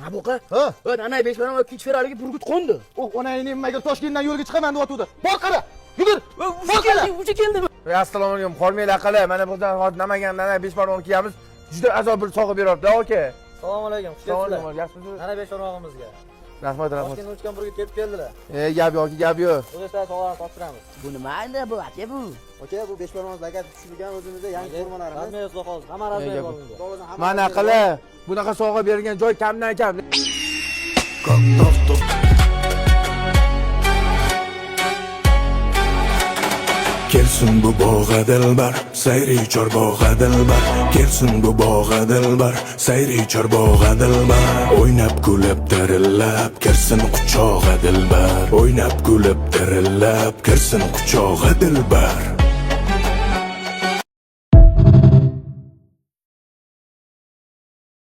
Ha boqa. Ha? Ana 5 barobar kech feraligi burgut qo'ndi. Ona nimaga Toshkentdan yo'lga chiqaman deb atuvdi. Bor qara. Yugur. Uchi keldimi? Assalomu alaykum. Qormanglar qalay? Mana buradan hozir Namangandan 5 barobar kiyamiz. Juda azob bir sog'ib beryapti, aka. Assalomu alaykum. Assalomu alaykum. Mana 5 o'rog'imizga. Rahmat. Toshkentdan uchgan burgut kelib keldilar. Gap yo'q. O'zbekiston sog'lig'ini topshiramiz. Bu nima endi bu aka bu? Aka, bu 5 barobar zakat tushirgan o'zimizda yangi formalarimiz. Razmer yo'q hozir. Hamma razmer bor bunga. Mana qalay? Bunaqa sog'ib bergan joy kamdan kam. Kelsin bu bog'a dilbar, sayri chorbog'a dilbar. Kelsin bu bog'a dilbar, sayri chorbog'a dilbar. O'ynab kulib dirillab, kirsin quchog'a dilbar. O'ynab kulib dirillab, kirsin quchog'a dilbar.